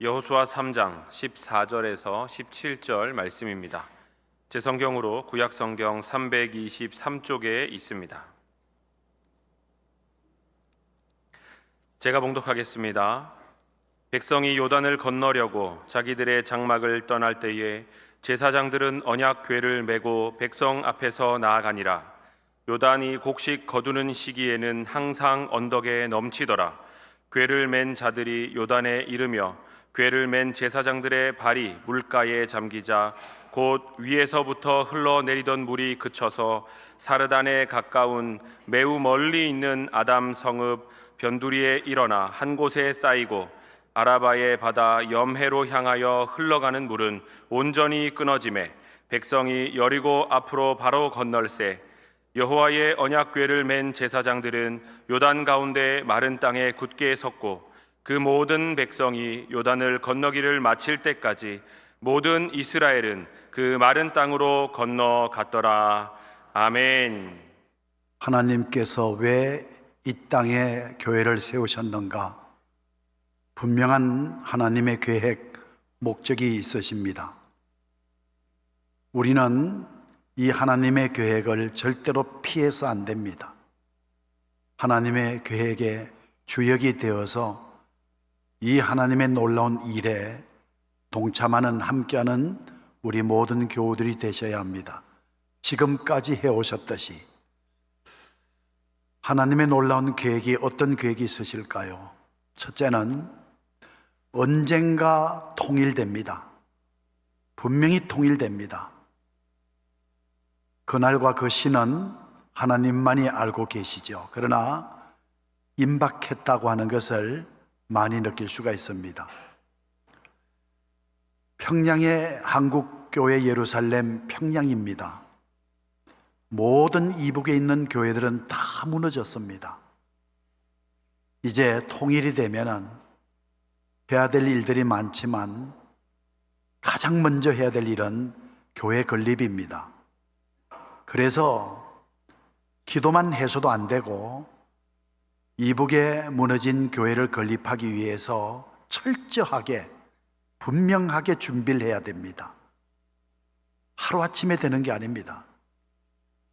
여호수아 3장 14절에서 17절 말씀입니다. 제 성경으로 구약 성경 323쪽에 있습니다. 제가 봉독하겠습니다. 백성이 요단을 건너려고 자기들의 장막을 떠날 때에 제사장들은 언약궤를 메고 백성 앞에서 나아가니라. 요단이 곡식 거두는 시기에는 항상 언덕에 넘치더라. 궤를 맨 자들이 요단에 이르며 궤를 맨 제사장들의 발이 물가에 잠기자 곧 위에서부터 흘러내리던 물이 그쳐서 사르단에 가까운 매우 멀리 있는 아담 성읍 변두리에 일어나 한 곳에 쌓이고 아라바의 바다 염해로 향하여 흘러가는 물은 온전히 끊어지매 백성이 여리고 앞으로 바로 건널세 여호와의 언약궤를 맨 제사장들은 요단 가운데 마른 땅에 굳게 섰고 그 모든 백성이 요단을 건너기를 마칠 때까지 모든 이스라엘은 그 마른 땅으로 건너갔더라. 아멘. 하나님께서 왜 이 땅에 교회를 세우셨는가? 분명한 하나님의 계획, 목적이 있으십니다. 우리는 이 하나님의 계획을 절대로 피해서 안 됩니다. 하나님의 계획의 주역이 되어서 이 하나님의 놀라운 일에 동참하는, 함께하는 우리 모든 교우들이 되셔야 합니다. 지금까지 해오셨듯이. 하나님의 놀라운 계획이 어떤 계획이 있으실까요? 첫째는 언젠가 통일됩니다. 분명히 통일됩니다. 그날과 그 시는 하나님만이 알고 계시죠. 그러나 임박했다고 하는 것을 많이 느낄 수가 있습니다. 평양의 한국교회 예루살렘 평양입니다. 모든 이북에 있는 교회들은 다 무너졌습니다. 이제 통일이 되면은 해야 될 일들이 많지만 가장 먼저 해야 될 일은 교회 건립입니다. 그래서 기도만 해서도 안 되고 이북에 무너진 교회를 건립하기 위해서 철저하게 분명하게 준비를 해야 됩니다. 하루아침에 되는 게 아닙니다.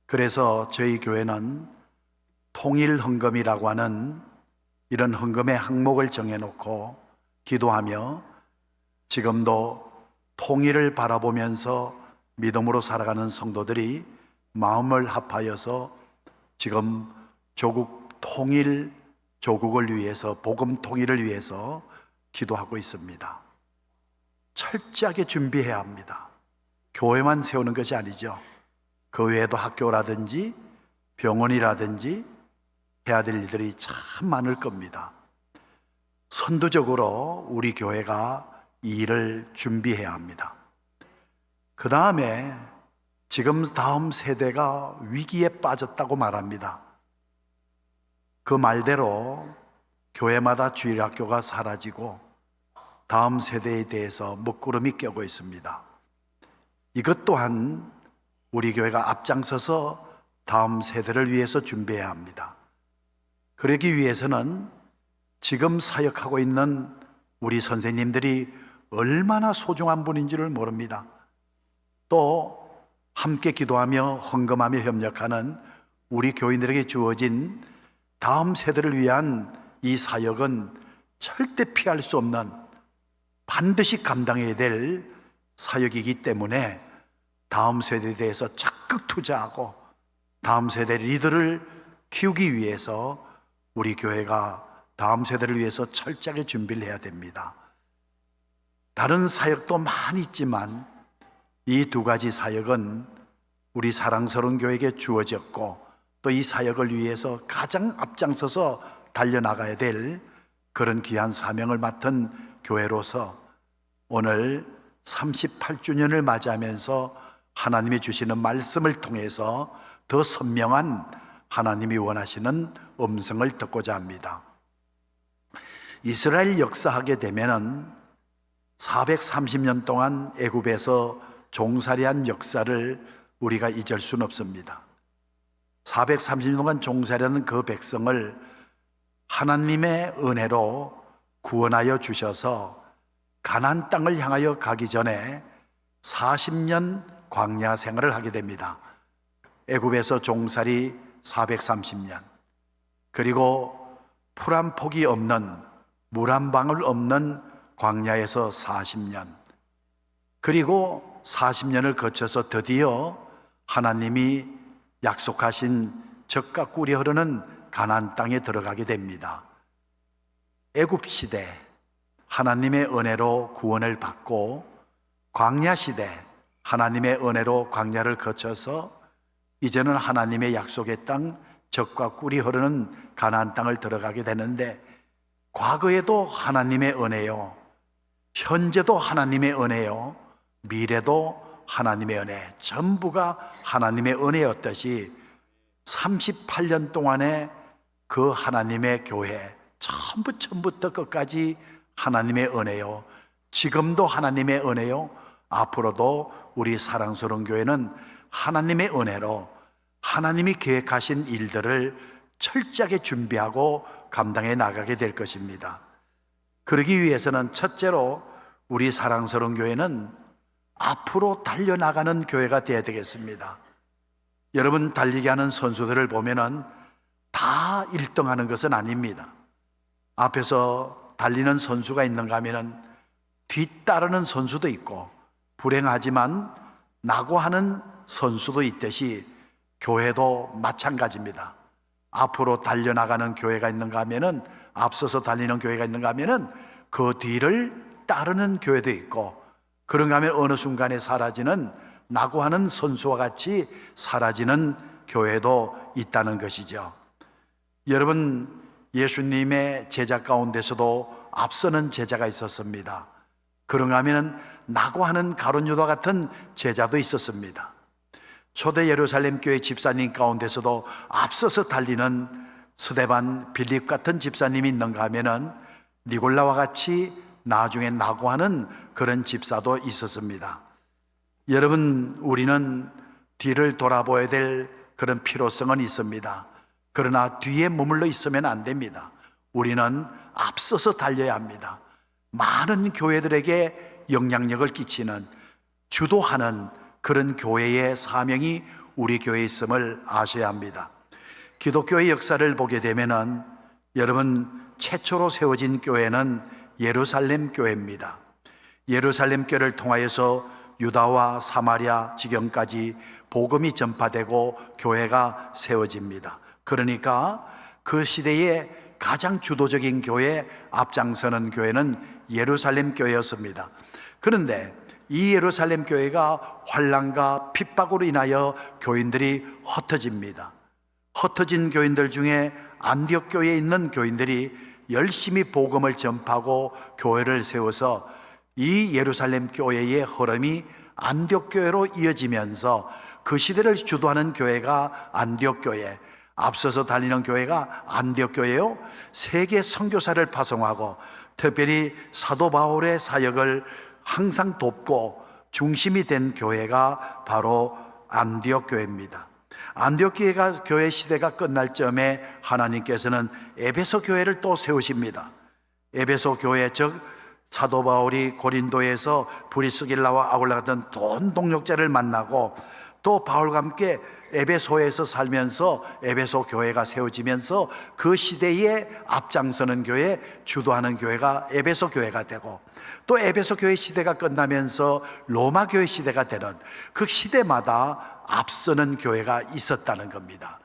그래서 저희 교회는 통일헌금이라고 하는 이런 헌금의 항목을 정해놓고 기도하며 지금도 통일을 바라보면서 믿음으로 살아가는 성도들이 마음을 합하여서 지금 조국 통일, 조국을 위해서, 복음 통일을 위해서 기도하고 있습니다. 철저하게 준비해야 합니다. 교회만 세우는 것이 아니죠. 그 외에도 학교라든지 병원이라든지 해야 될 일들이 참 많을 겁니다. 선두적으로 우리 교회가 이 일을 준비해야 합니다. 그 다음에 지금 다음 세대가 위기에 빠졌다고 말합니다. 그 말대로 교회마다 주일학교가 사라지고 다음 세대에 대해서 먹구름이 껴고 있습니다. 이것 또한 우리 교회가 앞장서서 다음 세대를 위해서 준비해야 합니다. 그러기 위해서는 지금 사역하고 있는 우리 선생님들이 얼마나 소중한 분인지를 모릅니다. 또 함께 기도하며 헌금하며 협력하는 우리 교인들에게 주어진 다음 세대를 위한 이 사역은 절대 피할 수 없는, 반드시 감당해야 될 사역이기 때문에 다음 세대에 대해서 적극 투자하고 다음 세대 리더를 키우기 위해서 우리 교회가 다음 세대를 위해서 철저하게 준비를 해야 됩니다. 다른 사역도 많이 있지만 이 두 가지 사역은 우리 사랑스러운 교회에게 주어졌고 또 이 사역을 위해서 가장 앞장서서 달려나가야 될 그런 귀한 사명을 맡은 교회로서 오늘 38주년을 맞이하면서 하나님이 주시는 말씀을 통해서 더 선명한 하나님이 원하시는 음성을 듣고자 합니다. 이스라엘 역사하게 되면은 430년 동안 애굽에서 종살이한 역사를 우리가 잊을 수는 없습니다. 430년 동안 종살이하는 그 백성을 하나님의 은혜로 구원하여 주셔서 가나안 땅을 향하여 가기 전에 40년 광야 생활을 하게 됩니다. 애굽에서 종살이 430년, 그리고 풀 한 폭이 없는, 물 한 방울 없는 광야에서 40년, 그리고 40년을 거쳐서 드디어 하나님이 약속하신 젖과 꿀이 흐르는 가나안 땅에 들어가게 됩니다. 애굽 시대 하나님의 은혜로 구원을 받고, 광야 시대 하나님의 은혜로 광야를 거쳐서 이제는 하나님의 약속의 땅, 젖과 꿀이 흐르는 가나안 땅을 들어가게 되는데, 과거에도 하나님의 은혜요, 현재도 하나님의 은혜요, 미래도 하나님의 은혜, 전부가 하나님의 은혜였듯이 38년 동안에 그 하나님의 교회 전부 처음부터 끝까지 하나님의 은혜요, 지금도 하나님의 은혜요, 앞으로도 우리 사랑스러운 교회는 하나님의 은혜로 하나님이 계획하신 일들을 철저하게 준비하고 감당해 나가게 될 것입니다. 그러기 위해서는 첫째로 우리 사랑스러운 교회는 앞으로 달려나가는 교회가 되어야 되겠습니다. 여러분, 달리기 하는 선수들을 보면은 다 1등하는 것은 아닙니다. 앞에서 달리는 선수가 있는가 하면은 뒤따르는 선수도 있고, 불행하지만 낙오하는 선수도 있듯이 교회도 마찬가지입니다. 앞으로 달려나가는 교회가 있는가 하면은, 앞서서 달리는 교회가 있는가 하면은 그 뒤를 따르는 교회도 있고, 그런가 하면 어느 순간에 사라지는, 낙오하는 선수와 같이 사라지는 교회도 있다는 것이죠. 여러분, 예수님의 제자 가운데서도 앞서는 제자가 있었습니다. 그런가 하면 낙오하는 가룟 유다 같은 제자도 있었습니다. 초대 예루살렘 교회 집사님 가운데서도 앞서서 달리는 스데반, 빌립 같은 집사님이 있는가 하면은 니골라와 같이 나중에 낙오하는 그런 집사도 있었습니다. 여러분, 우리는 뒤를 돌아보아야 될 그런 필요성은 있습니다. 그러나 뒤에 머물러 있으면 안 됩니다. 우리는 앞서서 달려야 합니다. 많은 교회들에게 영향력을 끼치는, 주도하는 그런 교회의 사명이 우리 교회에 있음을 아셔야 합니다. 기독교의 역사를 보게 되면은, 여러분, 최초로 세워진 교회는 예루살렘 교회입니다. 예루살렘 교회를 통하여서 유다와 사마리아 지경까지 복음이 전파되고 교회가 세워집니다. 그러니까 그 시대에 가장 주도적인 교회, 앞장서는 교회는 예루살렘 교회였습니다. 그런데 이 예루살렘 교회가 환난과 핍박으로 인하여 교인들이 흩어집니다. 흩어진 교인들 중에 안디옥 교회에 있는 교인들이 열심히 복음을 전파하고 교회를 세워서 이 예루살렘 교회의 흐름이 안디옥 교회로 이어지면서 그 시대를 주도하는 교회가 안디옥 교회, 앞서서 달리는 교회가 안디옥 교회요, 세계 선교사를 파송하고 특별히 사도 바울의 사역을 항상 돕고 중심이 된 교회가 바로 안디옥 교회입니다. 안디옥 교회 시대가 끝날 점에 하나님께서는 에베소 교회를 또 세우십니다. 에베소 교회, 즉 사도 바울이 고린도에서 브리스길라와 아굴라 같은 돈 동력자를 만나고 또 바울과 함께 에베소에서 살면서 에베소 교회가 세워지면서 그 시대에 앞장서는 교회, 주도하는 교회가 에베소 교회가 되고, 또 에베소 교회 시대가 끝나면서 로마 교회 시대가 되는, 그 시대마다 앞서는 교회가 있었다는 겁니다.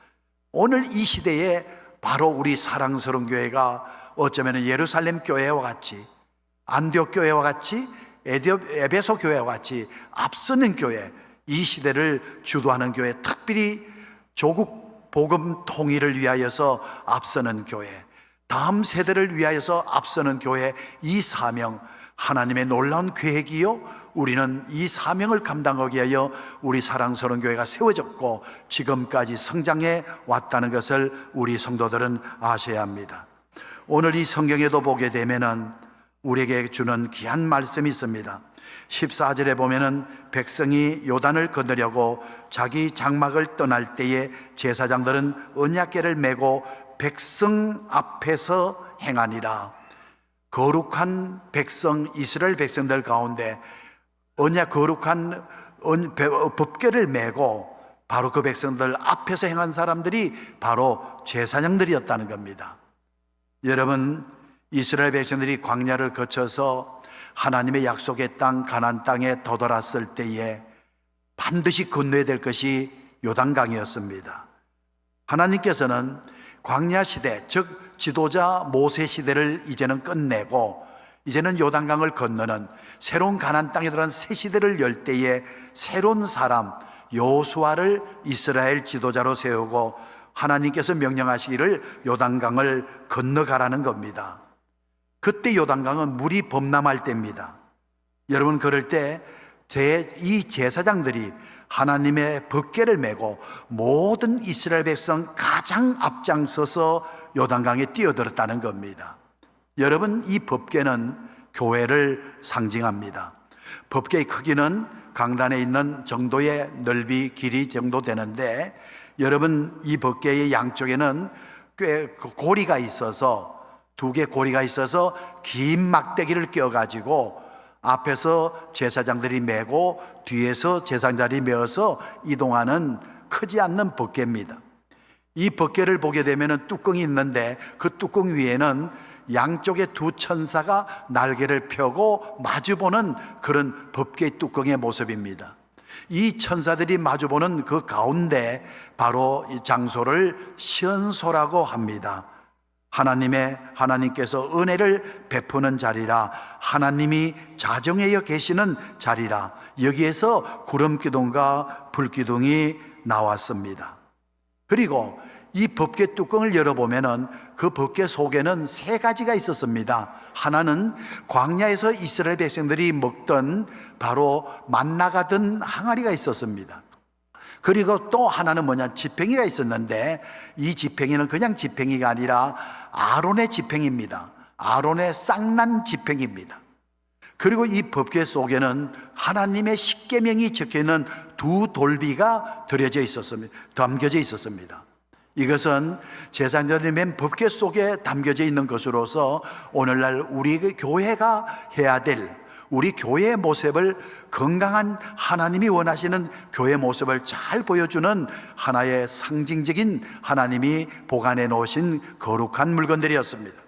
오늘 이 시대에 바로 우리 사랑스러운 교회가 어쩌면 예루살렘 교회와 같이, 안디옥 교회와 같이, 에베소 교회와 같이 앞서는 교회, 이 시대를 주도하는 교회, 특별히 조국 복음 통일을 위하여서 앞서는 교회, 다음 세대를 위하여서 앞서는 교회, 이 사명, 하나님의 놀라운 계획이요, 우리는 이 사명을 감당하기 위하여 우리 사랑스러운 교회가 세워졌고 지금까지 성장해 왔다는 것을 우리 성도들은 아셔야 합니다. 오늘 이 성경에도 보게 되면은 우리에게 주는 귀한 말씀이 있습니다. 14절에 보면은 백성이 요단을 건너려고 자기 장막을 떠날 때에 제사장들은 언약궤를 메고 백성 앞에서 행하니라. 거룩한 백성 이스라엘 백성들 가운데 거룩한 법궤를 메고 바로 그 백성들 앞에서 행한 사람들이 바로 제사장들이었다는 겁니다. 여러분, 이스라엘 백성들이 광야를 거쳐서 하나님의 약속의 땅 가나안 땅에 도달했을 때에 반드시 건너야 될 것이 요단강이었습니다. 하나님께서는 광야 시대, 즉 지도자 모세 시대를 이제는 끝내고 이제는 요단강을 건너는 새로운 가나안 땅에 들어간 새 시대를 열 때에 새로운 사람 여호수아를 이스라엘 지도자로 세우고 하나님께서 명령하시기를 요단강을 건너가라는 겁니다. 그때 요단강은 물이 범람할 때입니다. 여러분, 그럴 때 이 제사장들이 하나님의 법궤를 메고 모든 이스라엘 백성 가장 앞장서서 요단강에 뛰어들었다는 겁니다. 여러분, 이 법궤는 교회를 상징합니다. 법궤의 크기는 강단에 있는 정도의 넓이, 길이 정도 되는데, 여러분, 이 법궤의 양쪽에는 꽤 고리가 있어서, 두 개 고리가 있어서 긴 막대기를 껴가지고 앞에서 제사장들이 메고 뒤에서 제사장들이 메어서 이동하는 크지 않는 법궤입니다. 이 법궤를 보게 되면 뚜껑이 있는데 그 뚜껑 위에는 양쪽에 두 천사가 날개를 펴고 마주보는 그런 법궤 뚜껑의 모습입니다. 이 천사들이 마주보는 그 가운데 바로 이 장소를 시언소라고 합니다. 하나님께서 은혜를 베푸는 자리라, 하나님이 자정하여 계시는 자리라, 여기에서 구름기둥과 불기둥이 나왔습니다. 그리고 이 법궤 뚜껑을 열어보면은 그 법궤 속에는 세 가지가 있었습니다. 하나는 광야에서 이스라엘 백성들이 먹던 바로 만나가 든 항아리가 있었습니다. 그리고 또 하나는 지팽이가 있었는데, 이 지팽이는 그냥 지팽이가 아니라 아론의 지팽이입니다. 아론의 쌍난 지팽이입니다. 그리고 이 법궤 속에는 하나님의 십계명이 적혀있는 두 돌비가 담겨져 있었습니다. 이것은 제사장들이 맨 법궤 속에 담겨져 있는 것으로서 오늘날 우리 교회가 해야 될, 우리 교회의 모습을, 건강한 하나님이 원하시는 교회 모습을 잘 보여주는 하나의 상징적인 하나님이 보관해 놓으신 거룩한 물건들이었습니다.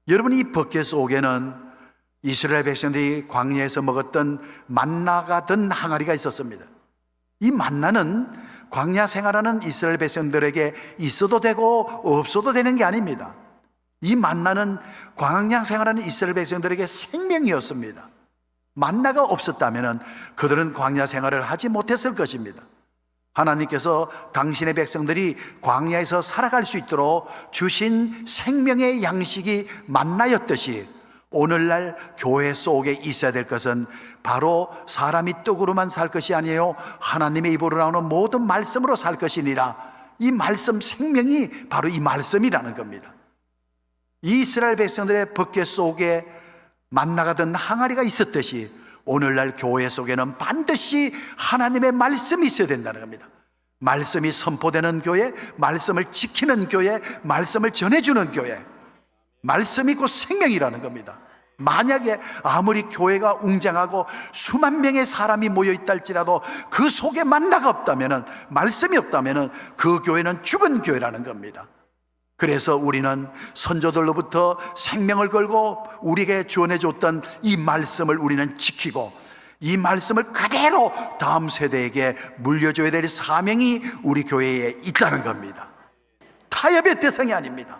여러분, 이 법궤 속에는 이스라엘 백성들이 광야에서 먹었던 만나가 든 항아리가 있었습니다. 이 만나는 광야 생활하는 이스라엘 백성들에게 있어도 되고 없어도 되는 게 아닙니다. 이 만나는 광야 생활하는 이스라엘 백성들에게 생명이었습니다. 만나가 없었다면 그들은 광야 생활을 하지 못했을 것입니다. 하나님께서 당신의 백성들이 광야에서 살아갈 수 있도록 주신 생명의 양식이 만나였듯이 오늘날 교회 속에 있어야 될 것은 바로 사람이 떡으로만 살 것이 아니에요, 하나님의 입으로 나오는 모든 말씀으로 살 것이니라. 이 말씀, 생명이 바로 이 말씀이라는 겁니다. 이스라엘 백성들의 법궤 속에 만나가 든 항아리가 있었듯이 오늘날 교회 속에는 반드시 하나님의 말씀이 있어야 된다는 겁니다. 말씀이 선포되는 교회, 말씀을 지키는 교회, 말씀을 전해주는 교회, 말씀이 곧 생명이라는 겁니다. 만약에 아무리 교회가 웅장하고 수만 명의 사람이 모여있다 할지라도 그 속에 만나가 없다면, 말씀이 없다면 그 교회는 죽은 교회라는 겁니다. 그래서 우리는 선조들로부터 생명을 걸고 우리에게 주어내줬던 이 말씀을 우리는 지키고 이 말씀을 그대로 다음 세대에게 물려줘야 될 사명이 우리 교회에 있다는 겁니다. 타협의 대상이 아닙니다.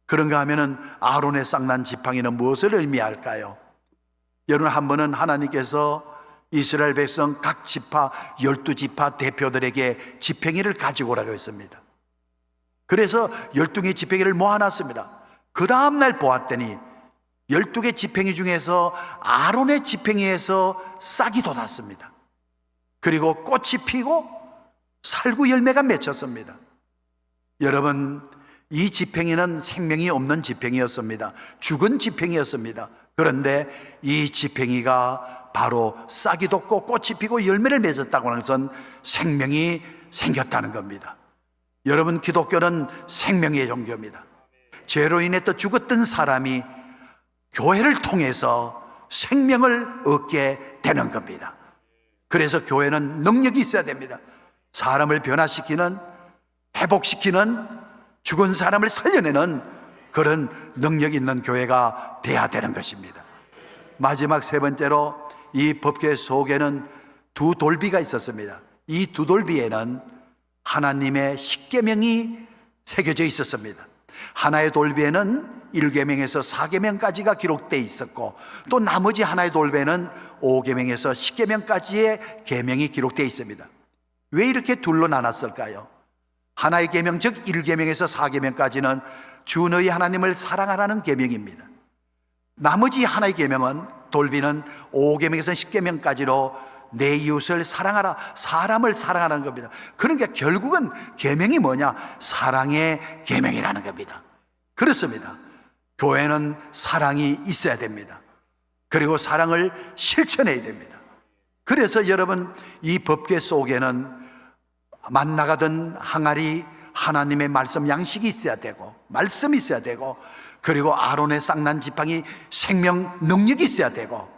그런가 하면은 아론의 쌍난 지팡이는 무엇을 의미할까요? 여러분, 한 번은 하나님께서 이스라엘 백성 각 지파 12지파 대표들에게 지팡이를 가지고 오라고 했습니다. 그래서 12개의 지팡이를 모아놨습니다. 그 다음날 보았더니 12개 지팡이 중에서 아론의 지팡이에서 싹이 돋았습니다. 그리고 꽃이 피고 살구 열매가 맺혔습니다. 여러분, 이 지팡이는 생명이 없는 지팡이였습니다. 죽은 지팡이였습니다. 그런데 이 지팡이가 바로 싹이 돋고 꽃이 피고 열매를 맺었다고 하는 것은 생명이 생겼다는 겁니다. 여러분, 기독교는 생명의 종교입니다. 죄로 인해 또 죽었던 사람이 교회를 통해서 생명을 얻게 되는 겁니다. 그래서 교회는 능력이 있어야 됩니다. 사람을 변화시키는, 회복시키는, 죽은 사람을 살려내는 그런 능력 있는 교회가 돼야 되는 것입니다. 마지막 세 번째로 이 법궤 속에는 두 돌비가 있었습니다. 이 두 돌비에는 하나님의 십계명이 새겨져 있었습니다. 하나의 돌비에는 1계명에서 4계명까지가 기록되어 있었고, 또 나머지 하나의 돌비에는 5계명에서 10계명까지의 계명이 기록되어 있습니다. 왜 이렇게 둘로 나눴을까요? 하나의 계명, 즉 1계명에서 4계명까지는 주 너희 하나님을 사랑하라는 계명입니다. 나머지 하나의 계명은, 돌비는 5계명에서 10계명까지로 내 이웃을 사랑하라, 사람을 사랑하라는 겁니다. 그러니까 결국은 계명이 뭐냐? 사랑의 계명이라는 겁니다. 그렇습니다. 교회는 사랑이 있어야 됩니다. 그리고 사랑을 실천해야 됩니다. 그래서 여러분, 이 법궤 속에는 만나가던 항아리, 하나님의 말씀 양식이 있어야 되고, 말씀이 있어야 되고, 그리고 아론의 쌍난 지팡이 생명 능력이 있어야 되고,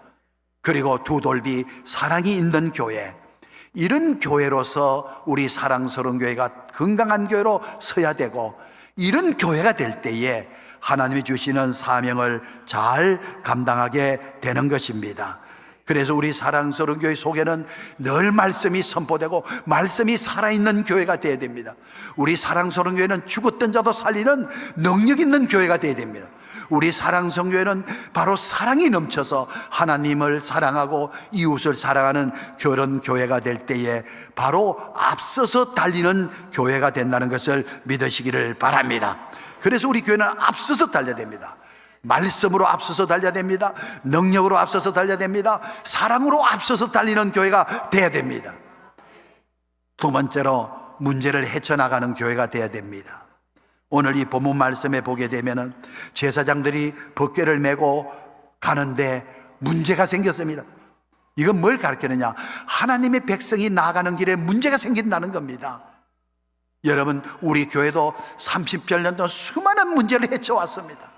그리고 두 돌비 사랑이 있는 교회, 이런 교회로서 우리 사랑스러운 교회가 건강한 교회로 서야 되고, 이런 교회가 될 때에 하나님이 주시는 사명을 잘 감당하게 되는 것입니다. 그래서 우리 사랑스러운 교회 속에는 늘 말씀이 선포되고 말씀이 살아있는 교회가 되어야 됩니다. 우리 사랑스러운 교회는 죽었던 자도 살리는 능력 있는 교회가 되어야 됩니다. 우리 사랑스러운 교회는 바로 사랑이 넘쳐서 하나님을 사랑하고 이웃을 사랑하는 그런 교회가 될 때에 바로 앞서서 달리는 교회가 된다는 것을 믿으시기를 바랍니다. 그래서 우리 교회는 앞서서 달려야 됩니다. 말씀으로 앞서서 달려야 됩니다. 능력으로 앞서서 달려야 됩니다. 사랑으로 앞서서 달리는 교회가 돼야 됩니다. 두 번째로, 문제를 헤쳐나가는 교회가 돼야 됩니다. 오늘 이 본문 말씀에 보게 되면은 제사장들이 법궤를 메고 가는데 문제가 생겼습니다. 이건 뭘 가르치느냐? 하나님의 백성이 나아가는 길에 문제가 생긴다는 겁니다. 여러분, 우리 교회도 38년 동안 수많은 문제를 헤쳐왔습니다.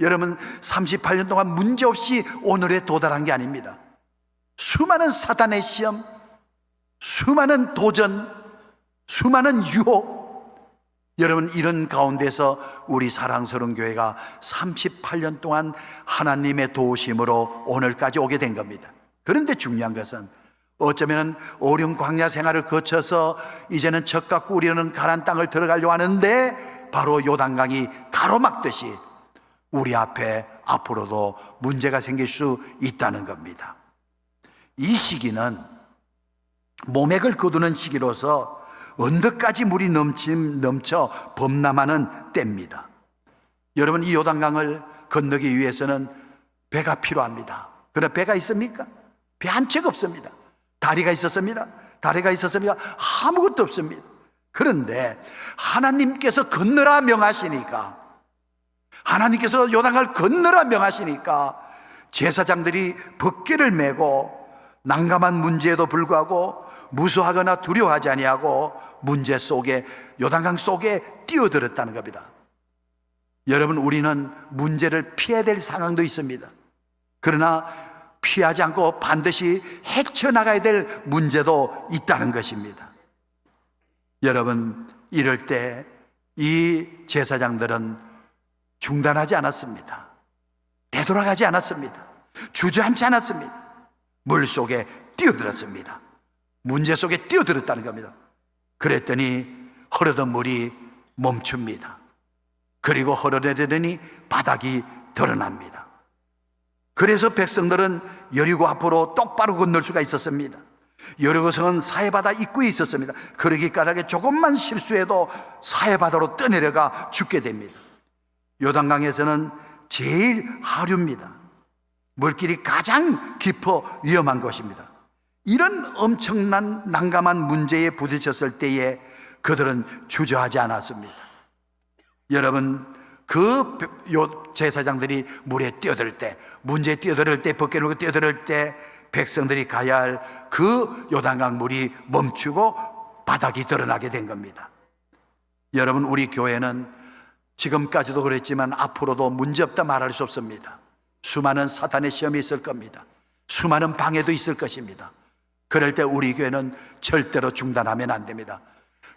여러분, 38년 동안 문제없이 오늘에 도달한 게 아닙니다. 수많은 사단의 시험, 수많은 도전, 수많은 유혹, 여러분, 이런 가운데서 우리 사랑스러운 교회가 38년 동안 하나님의 도우심으로 오늘까지 오게 된 겁니다. 그런데 중요한 것은 어쩌면 어려운 광야 생활을 거쳐서 이제는 젖과 꿀이 흐르는 가나안 땅을 들어가려고 하는데 바로 요단강이 가로막듯이 우리 앞에 앞으로도 문제가 생길 수 있다는 겁니다. 이 시기는 모맥을 거두는 시기로서 언덕까지 물이 넘쳐 범람하는 때입니다. 여러분, 이 요단강을 건너기 위해서는 배가 필요합니다. 그러나 배가 있습니까? 배 한 척 없습니다. 다리가 있었습니다. 다리가 있었습니다. 아무것도 없습니다. 그런데 하나님께서 건너라 명하시니까, 하나님께서 요단강을 건너라 명하시니까 제사장들이 법궤를 메고 난감한 문제에도 불구하고 무수하거나 두려워하지 아니하고 문제 속에, 요단강 속에 뛰어들었다는 겁니다. 여러분, 우리는 문제를 피해야 될 상황도 있습니다. 그러나 피하지 않고 반드시 헤쳐나가야 될 문제도 있다는 것입니다. 여러분, 이럴 때 이 제사장들은 중단하지 않았습니다. 되돌아가지 않았습니다. 주저앉지 않았습니다. 물 속에 뛰어들었습니다. 문제 속에 뛰어들었다는 겁니다. 그랬더니 흐르던 물이 멈춥니다. 그리고 흐르내더니 바닥이 드러납니다. 그래서 백성들은 여리고 앞으로 똑바로 건널 수가 있었습니다. 여리고성은 사해바다 입구에 있었습니다. 그러기 까닭에 조금만 실수해도 사해바다로 떠내려가 죽게 됩니다. 요단강에서는 제일 하류입니다. 물길이 가장 깊어 위험한 곳입니다. 이런 엄청난 난감한 문제에 부딪혔을 때에 그들은 주저하지 않았습니다. 여러분, 그 제사장들이 물에 뛰어들 때, 문제에 뛰어들 때, 법궤를 들고 뛰어들 때 백성들이 가야 할 그 요단강 물이 멈추고 바닥이 드러나게 된 겁니다. 여러분, 우리 교회는 지금까지도 그랬지만 앞으로도 문제없다 말할 수 없습니다. 수많은 사탄의 시험이 있을 겁니다. 수많은 방해도 있을 것입니다. 그럴 때 우리 교회는 절대로 중단하면 안 됩니다.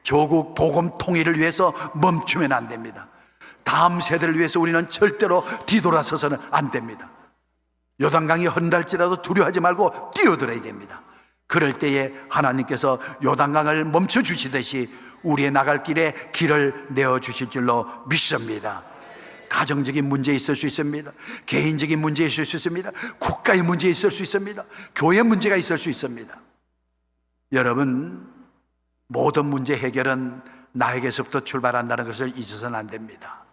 조국 복음 통일을 위해서 멈추면 안 됩니다. 다음 세대를 위해서 우리는 절대로 뒤돌아서서는 안 됩니다. 요단강이 헌달지라도 두려워하지 말고 뛰어들어야 됩니다. 그럴 때에 하나님께서 요단강을 멈춰 주시듯이 우리의 나갈 길에 길을 내어 주실 줄로 믿습니다. 가정적인 문제 있을 수 있습니다. 개인적인 문제 있을 수 있습니다. 국가의 문제 있을 수 있습니다. 교회 문제가 있을 수 있습니다. 여러분, 모든 문제 해결은 나에게서부터 출발한다는 것을 잊어서는 안 됩니다.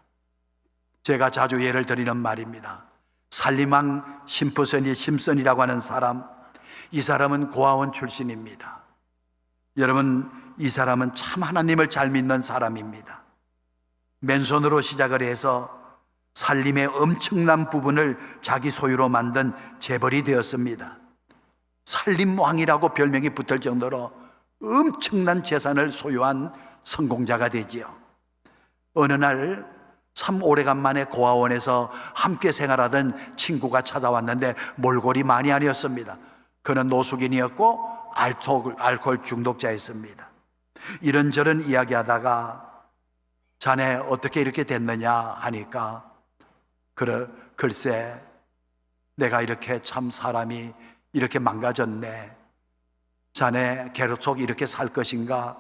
제가 자주 예를 드리는 말입니다. 살림왕 심슨이라고 하는 사람, 이 사람은 고아원 출신입니다. 여러분, 이 사람은 참 하나님을 잘 믿는 사람입니다. 맨손으로 시작을 해서 살림의 엄청난 부분을 자기 소유로 만든 재벌이 되었습니다. 살림왕이라고 별명이 붙을 정도로 엄청난 재산을 소유한 성공자가 되지요. 어느 날 참 오래간만에 고아원에서 함께 생활하던 친구가 찾아왔는데 몰골이 많이 아니었습니다. 그는 노숙인이었고 알코올 중독자였습니다. 이런저런 이야기하다가 자네 어떻게 이렇게 됐느냐 하니까 글쎄 내가 이렇게 참 사람이 이렇게 망가졌네. 자네 계속 이렇게 살 것인가?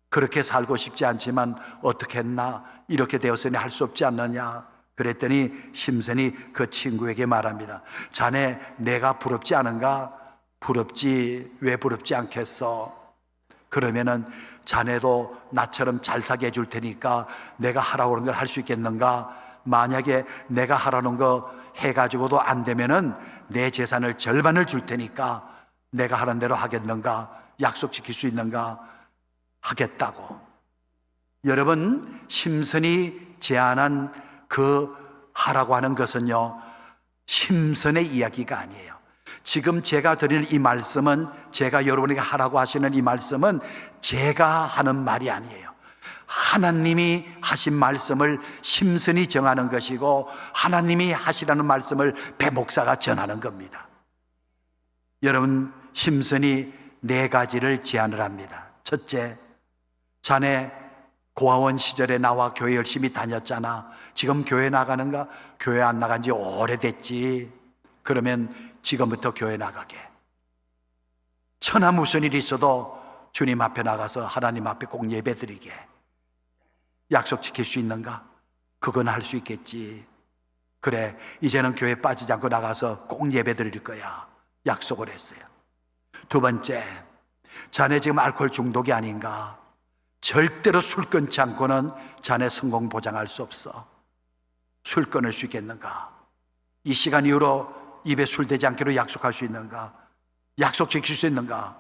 그렇게 살고 싶지 않지만 어떻게 했나? 이렇게 되었으니 할 수 없지 않느냐? 그랬더니 심슨이 그 친구에게 말합니다. 자네 내가 부럽지 않은가? 부럽지. 왜 부럽지 않겠어? 그러면은 자네도 나처럼 잘 사게 해줄 테니까 내가 하라고 하는 걸 할 수 있겠는가? 만약에 내가 하라는 거 해가지고도 안 되면은 내 재산을 절반을 줄 테니까 내가 하는 대로 하겠는가? 약속 지킬 수 있는가? 하겠다고. 여러분, 심슨이 제안한 그 하라고 하는 것은요, 심슨의 이야기가 아니에요. 지금 제가 드리는 이 말씀은, 제가 여러분에게 하라고 하시는 이 말씀은 제가 하는 말이 아니에요. 하나님이 하신 말씀을 심슨이 정하는 것이고 하나님이 하시라는 말씀을 배 목사가 전하는 겁니다. 여러분, 심슨이 4가지를 제안을 합니다. 첫째, 자네 고아원 시절에 나와 교회 열심히 다녔잖아. 지금 교회 나가는가? 교회 안 나간 지 오래됐지. 그러면 지금부터 교회 나가게. 천하 무슨 일이 있어도 주님 앞에 나가서 하나님 앞에 꼭 예배드리게. 약속 지킬 수 있는가? 그건 할 수 있겠지. 그래, 이제는 교회 빠지지 않고 나가서 꼭 예배드릴 거야. 약속을 했어요. 2번째, 자네 지금 알코올 중독이 아닌가? 절대로 술 끊지 않고는 자네 성공 보장할 수 없어. 술 끊을 수 있겠는가? 이 시간 이후로 입에 술 대지 않기로 약속할 수 있는가? 약속 지킬 수 있는가?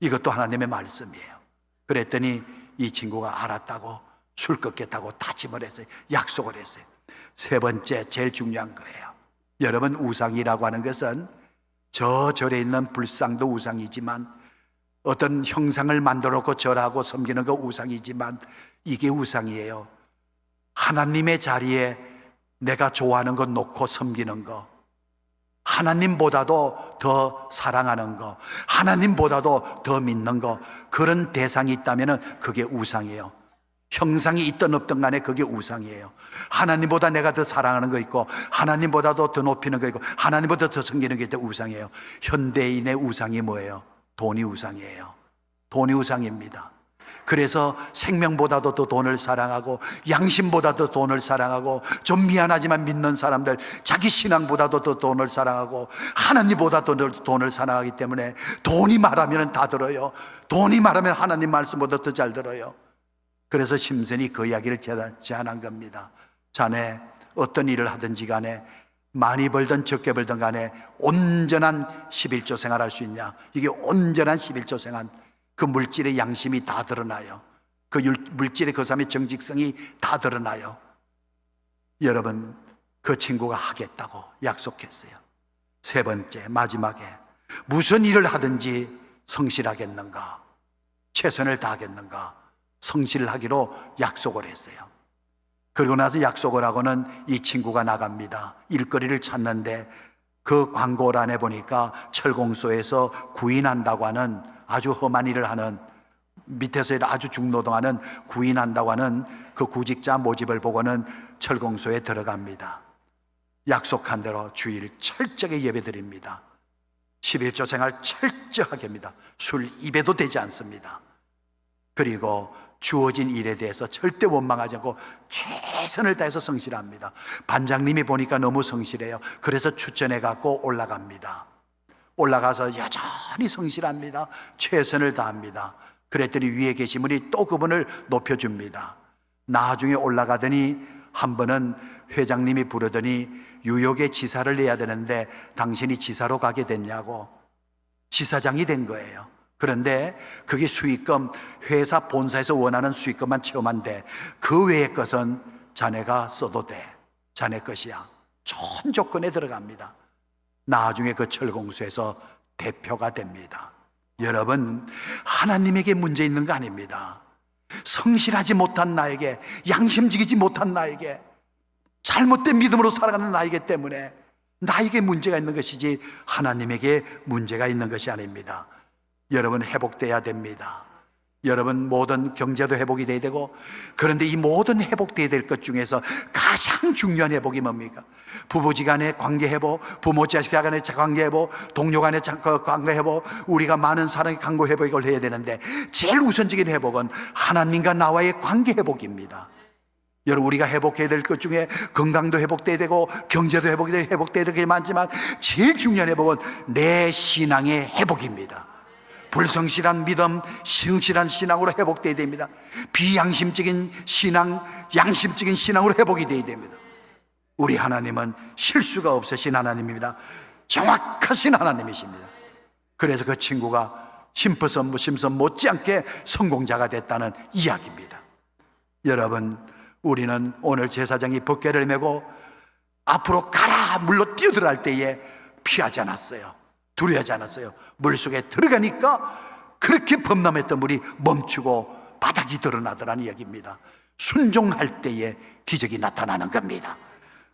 이것도 하나님의 말씀이에요. 그랬더니 이 친구가 알았다고, 술 끊겠다고 다짐을 했어요. 약속을 했어요. 3번째, 제일 중요한 거예요. 여러분, 우상이라고 하는 것은 저 절에 있는 불상도 우상이지만, 어떤 형상을 만들어 놓고 절하고 섬기는 거 우상이지만, 이게 우상이에요. 하나님의 자리에 내가 좋아하는 거 놓고 섬기는 거, 하나님보다도 더 사랑하는 거, 하나님보다도 더 믿는 거, 그런 대상이 있다면 그게 우상이에요. 형상이 있든 없든 간에 그게 우상이에요. 하나님보다 내가 더 사랑하는 거 있고, 하나님보다도 더 높이는 거 있고, 하나님보다 더 섬기는 게 우상이에요. 현대인의 우상이 뭐예요? 돈이 우상이에요. 돈이 우상입니다. 그래서 생명보다도 더 돈을 사랑하고, 양심보다도 돈을 사랑하고, 좀 미안하지만 믿는 사람들 자기 신앙보다도 더 돈을 사랑하고, 하나님보다도 더 돈을 사랑하기 때문에 돈이 말하면 다 들어요. 돈이 말하면 하나님 말씀보다 더 잘 들어요. 그래서 심슨이 그 이야기를 제안한 겁니다. 자네 어떤 일을 하든지 간에, 많이 벌든 적게 벌든 간에 온전한 11조 생활할 수 있냐? 이게 온전한 11조 생활, 그 물질의 양심이 다 드러나요. 그 물질의 그 사람의 정직성이 다 드러나요. 여러분, 그 친구가 하겠다고 약속했어요. 3번째, 마지막에 무슨 일을 하든지 성실하겠는가? 최선을 다하겠는가? 성실하기로 약속을 했어요. 그러고 나서 약속을 하고는 이 친구가 나갑니다. 일거리를 찾는데 그 광고란에 보니까 철공소에서 구인한다고 하는, 아주 험한 일을 하는, 밑에서 아주 중노동하는 구인한다고 하는 그 구직자 모집을 보고는 철공소에 들어갑니다. 약속한 대로 주일 철저하게 예배드립니다. 11조 생활 철저하게 합니다. 술 입에도 대지 않습니다. 그리고 주어진 일에 대해서 절대 원망하지 않고 최선을 다해서 성실합니다. 반장님이 보니까 너무 성실해요. 그래서 추천해 갖고 올라갑니다. 올라가서 여전히 성실합니다. 최선을 다합니다. 그랬더니 위에 계신 분이 또 그분을 높여줍니다. 나중에 올라가더니 한 번은 회장님이 부르더니 뉴욕에 지사를 내야 되는데 당신이 지사로 가게 됐냐고, 지사장이 된 거예요. 그런데 그게 수익금, 회사 본사에서 원하는 수익금만 채우면 그 외의 것은 자네가 써도 돼. 자네 것이야. 좋은 조건에 들어갑니다. 나중에 그 철공소에서 대표가 됩니다. 여러분, 하나님에게 문제 있는 거 아닙니다. 성실하지 못한 나에게, 양심지키지 못한 나에게, 잘못된 믿음으로 살아가는 나에게 때문에 나에게 문제가 있는 것이지 하나님에게 문제가 있는 것이 아닙니다. 여러분, 회복돼야 됩니다. 여러분, 모든 경제도 회복이 돼야 되고, 그런데 이 모든 회복돼야 될 것 중에서 가장 중요한 회복이 뭡니까? 부부지간의 관계 회복, 부모 자식 간의 관계 회복, 동료 간의 관계 회복, 우리가 많은 사람의 관계 회복을 해야 되는데 제일 우선적인 회복은 하나님과 나와의 관계 회복입니다. 여러분, 우리가 회복해야 될 것 중에 건강도 회복돼야 되고 경제도 회복돼야 될 게 많지만 제일 중요한 회복은 내 신앙의 회복입니다. 불성실한 믿음, 성실한 신앙으로 회복돼야 됩니다. 비양심적인 신앙, 양심적인 신앙으로 회복이 돼야 됩니다. 우리 하나님은 실수가 없으신 하나님입니다. 정확하신 하나님이십니다. 그래서 그 친구가 심슨 못지않게 성공자가 됐다는 이야기입니다. 여러분, 우리는 오늘 제사장이 법궤를 메고 앞으로 가라 물로 뛰어들어갈 때에 피하지 않았어요. 두려워하지 않았어요. 물속에 들어가니까 그렇게 범람했던 물이 멈추고 바닥이 드러나더라는 이야기입니다. 순종할 때에 기적이 나타나는 겁니다.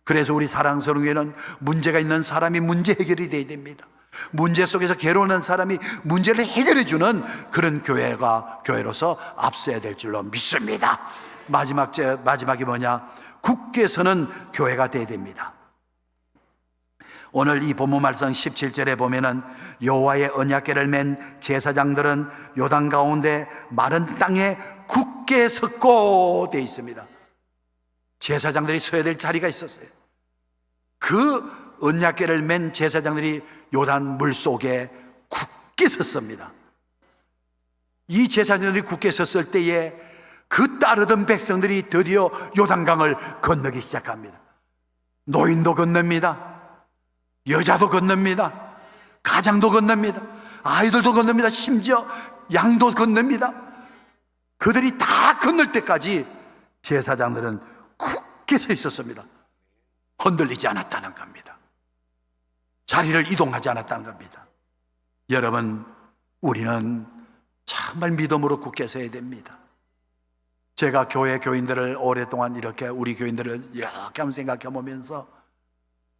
그래서 우리 사랑스러운 교회는 문제가 있는 사람이 문제 해결이 돼야 됩니다. 문제 속에서 괴로워하는 사람이 문제를 해결해 주는 그런 교회로서 앞서야 될 줄로 믿습니다. 마지막이 뭐냐? 굳게 서는 교회가 돼야 됩니다. 오늘 이 본문 말씀 17절에 보면은 여호와의 언약궤를 맨 제사장들은 요단 가운데 마른 땅에 굳게 섰고 돼 있습니다. 제사장들이 서야 될 자리가 있었어요. 그 언약궤를 맨 제사장들이 요단 물 속에 굳게 섰습니다. 이 제사장들이 굳게 섰을 때에 그 따르던 백성들이 드디어 요단강을 건너기 시작합니다. 노인도 건넙니다. 여자도 건넙니다. 가장도 건넙니다. 아이들도 건넙니다. 심지어 양도 건넙니다. 그들이 다 건널 때까지 제사장들은 굳게 서 있었습니다. 흔들리지 않았다는 겁니다. 자리를 이동하지 않았다는 겁니다. 여러분, 우리는 정말 믿음으로 굳게 서야 됩니다. 제가 교인들을 오랫동안 이렇게 우리 교인들을 이렇게 한번 생각해 보면서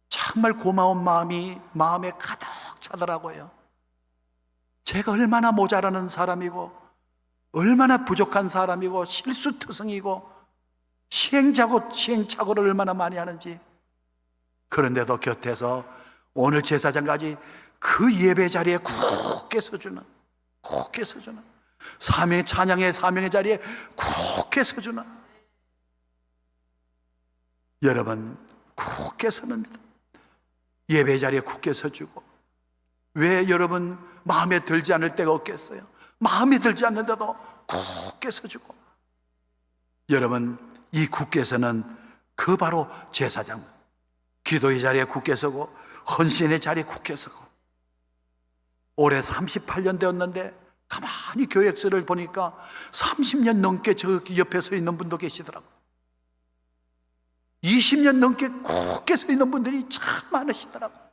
정말 고마운 마음이 마음에 가득 차더라고요. 제가 얼마나 모자라는 사람이고 얼마나 부족한 사람이고 실수투성이고 시행착오를 얼마나 많이 하는지, 그런데도 곁에서 오늘 제사장까지 그 예배 자리에 굳게 서주는 찬양의 사명의 자리에 굳게 서주는, 여러분, 굳게 서는니다. 예배 자리에 굳게 서주고, 왜 여러분 마음에 들지 않을 때가 없겠어요? 마음에 들지 않는데도 굳게 서주고, 여러분, 이 굳게 서는 그 바로 제사장, 기도의 자리에 굳게 서고 헌신의 자리에 굳게 서고. 올해 38년 되었는데 가만히 교역서를 보니까 30년 넘게 저 옆에 서 있는 분도 계시더라고요. 20년 넘게 굳게 서 있는 분들이 참 많으시더라고요.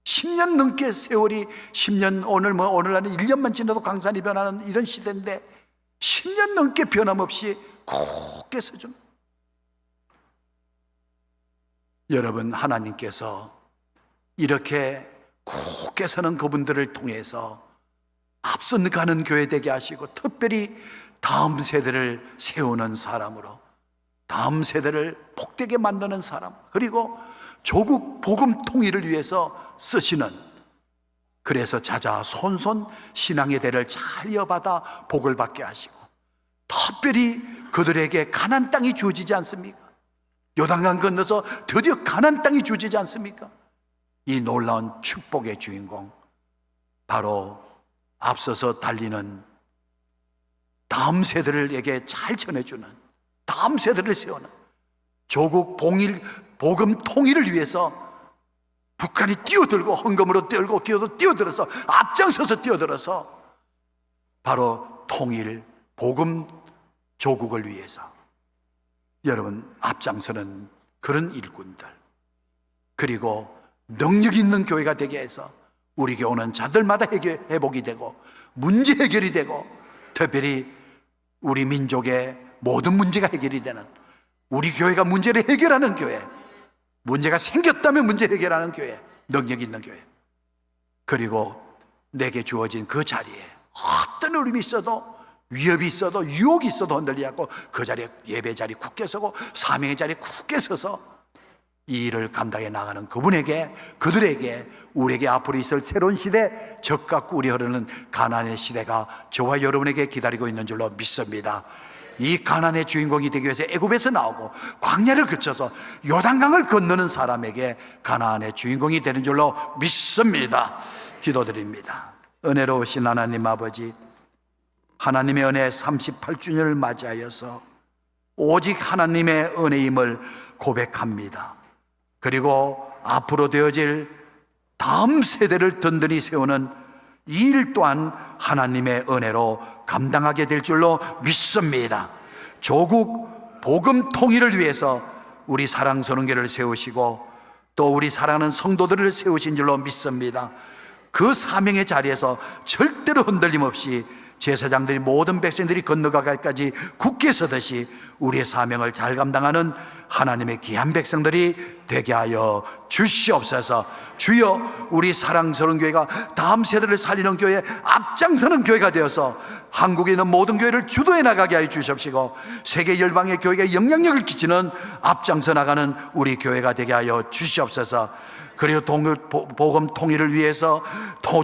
10년 넘게 세월이 10년, 오늘날은 1년만 지나도 강산이 변하는 이런 시대인데 10년 넘게 변함없이 굳게 서준, 여러분, 하나님께서 이렇게 굳게 서는 그분들을 통해서 앞서가는 교회 되게 하시고, 특별히 다음 세대를 세우는 사람으로, 다음 세대를 복되게 만드는 사람, 그리고 조국 복음 통일을 위해서 쓰시는, 그래서 자자손손 신앙의 대를 잘 이어받아 복을 받게 하시고, 특별히 그들에게 가나안 땅이 주어지지 않습니까? 요단강 건너서 드디어 가나안 땅이 주어지지 않습니까? 이 놀라운 축복의 주인공, 바로 앞서서 달리는 다음 세대들에게 잘 전해주는, 다음 세대를 세우는, 조국 복음 통일을 위해서 북한이 뛰어들고 헌금으로 뛰어들어서 앞장서서 뛰어들어서 바로 통일 복음 조국을 위해서 여러분 앞장서는 그런 일꾼들, 그리고 능력 있는 교회가 되게 해서 우리 교회는 자들마다 회복이 되고 문제 해결이 되고, 특별히 우리 민족의 모든 문제가 해결이 되는, 우리 교회가 문제를 해결하는 교회, 문제가 생겼다면 문제 해결하는 교회, 능력 있는 교회, 그리고 내게 주어진 그 자리에 어떤 어려움이 있어도, 위협이 있어도, 유혹이 있어도 흔들리지 않고 그 자리에, 예배 자리 굳게 서고 사명의 자리에 굳게 서서 이 일을 감당해 나가는 그분에게, 그들에게, 우리에게 앞으로 있을 새로운 시대, 적과 꿀이 흐르는 가나안의 시대가 저와 여러분에게 기다리고 있는 줄로 믿습니다. 이 가나안의 주인공이 되기 위해서 애굽에서 나오고 광야를 거쳐서 요단강을 건너는 사람에게 가나안의 주인공이 되는 줄로 믿습니다. 기도드립니다. 은혜로우신 하나님 아버지, 하나님의 은혜 38주년을 맞이하여서 오직 하나님의 은혜임을 고백합니다. 그리고 앞으로 되어질 다음 세대를 든든히 세우는 이 일 또한 하나님의 은혜로 감당하게 될 줄로 믿습니다. 조국 복음 통일을 위해서 우리 사랑선언교를 세우시고 또 우리 사랑하는 성도들을 세우신 줄로 믿습니다. 그 사명의 자리에서 절대로 흔들림 없이 제사장들이, 모든 백성들이 건너가기까지 굳게 서듯이 우리의 사명을 잘 감당하는 하나님의 귀한 백성들이 되게 하여 주시옵소서. 주여, 우리 사랑스러운 교회가 다음 세대를 살리는 교회, 앞장서는 교회가 되어서 한국에 있는 모든 교회를 주도해 나가게 하여 주시옵시고, 세계 열방의 교회가 영향력을 끼치는, 앞장서 나가는 우리 교회가 되게 하여 주시옵소서. 그리고 복음 통일을 위해서,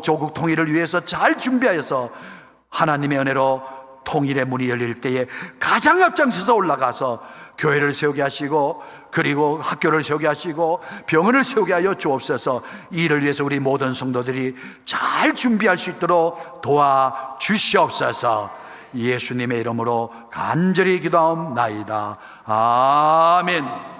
조국 통일을 위해서 잘 준비하여서 하나님의 은혜로 통일의 문이 열릴 때에 가장 앞장서서 올라가서 교회를 세우게 하시고, 그리고 학교를 세우게 하시고 병원을 세우게 하여 주옵소서. 이 일을 위해서 우리 모든 성도들이 잘 준비할 수 있도록 도와주시옵소서. 예수님의 이름으로 간절히 기도하옵나이다. 아멘.